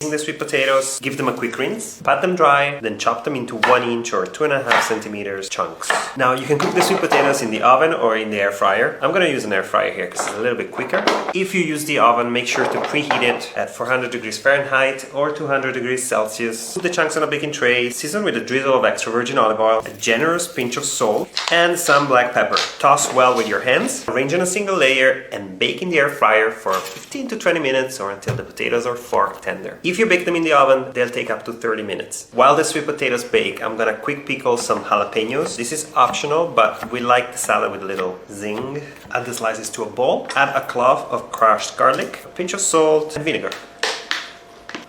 The sweet potatoes, give them a quick rinse, pat them dry, then chop them into 1 inch or 2.5 centimeters chunks. Now you can cook the sweet potatoes in the oven or in the air fryer. I'm gonna use an air fryer here because it's a little bit quicker. If you use the oven, make sure to preheat it at 400 degrees Fahrenheit or 200 degrees Celsius. Put the chunks on a baking tray, season with a drizzle of extra virgin olive oil, a generous pinch of salt, and some black pepper. Toss well with your hands, arrange in a single layer, and bake in the air fryer for 15 to 20 minutes or until the potatoes are fork tender. If you bake them in the oven, they'll take up to 30 minutes. While the sweet potatoes bake, I'm gonna quick pickle some jalapenos. This is optional, but we like the salad with a little zing. Add the slices to a bowl. Add a clove of crushed garlic, a pinch of salt, and vinegar.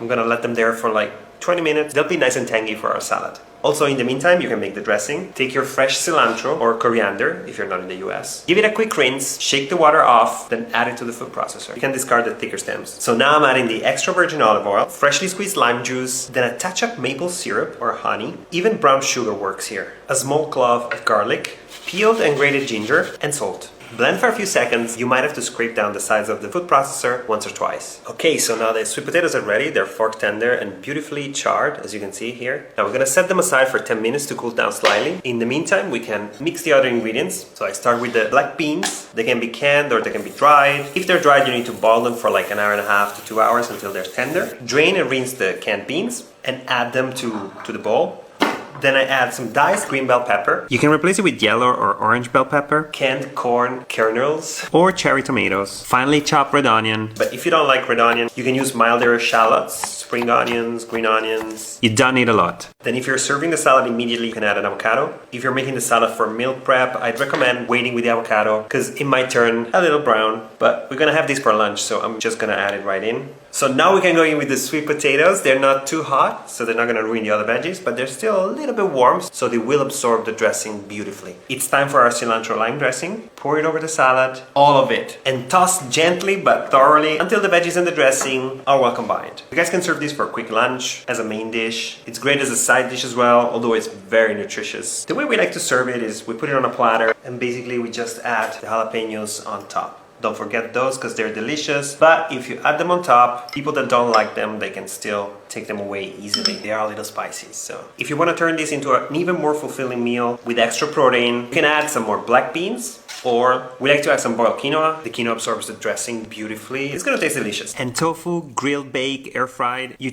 I'm gonna let them there for like 20 minutes. They'll be nice and tangy for our salad. Also, in the meantime, you can make the dressing. Take your fresh cilantro or coriander, if you're not in the US. Give it a quick rinse, shake the water off, then add it to the food processor. You can discard the thicker stems. So now I'm adding the extra virgin olive oil, freshly squeezed lime juice, then a touch of maple syrup or honey. Even brown sugar works here. A small clove of garlic, peeled and grated ginger, and salt. Blend for a few seconds. You might have to scrape down the sides of the food processor once or twice. Okay, so now the sweet potatoes are ready. They're fork tender and beautifully charred, as you can see here. Now we're gonna set them aside for 10 minutes to cool down slightly. In the meantime, we can mix the other ingredients. So I start with the black beans. They can be canned or they can be dried. If they're dried, you need to boil them for like 1.5 to 2 hours until they're tender. Drain and rinse the canned beans and add them to the bowl. Then I add some diced green bell pepper. You can replace it with yellow or orange bell pepper, canned corn kernels, or cherry tomatoes. Finely chopped red onion. But if you don't like red onion, you can use milder shallots, spring onions, green onions. You don't need a lot. Then if you're serving the salad immediately, you can add an avocado. If you're making the salad for meal prep, I'd recommend waiting with the avocado because it might turn a little brown. But we're gonna have this for lunch, so I'm just gonna add it right in. So now we can go in with the sweet potatoes. They're not too hot, so they're not gonna ruin the other veggies, but they're still a little bit warm, so they will absorb the dressing beautifully. It's time for our cilantro lime dressing. Pour it over the salad, all of it, and toss gently but thoroughly until the veggies and the dressing are well combined. You guys can serve this for a quick lunch, as a main dish. It's great as a side dish as well, although it's very nutritious. The way we like to serve it is we put it on a platter, and basically we just add the jalapenos on top. Don't forget those because they're delicious. But if you add them on top, people that don't like them, they can still take them away easily. They are a little spicy. So if you want to turn this into an even more fulfilling meal with extra protein, you can add some more black beans. Or we like to add some boiled quinoa. The quinoa absorbs the dressing beautifully. It's gonna taste delicious. And tofu, grilled, baked, air fried. You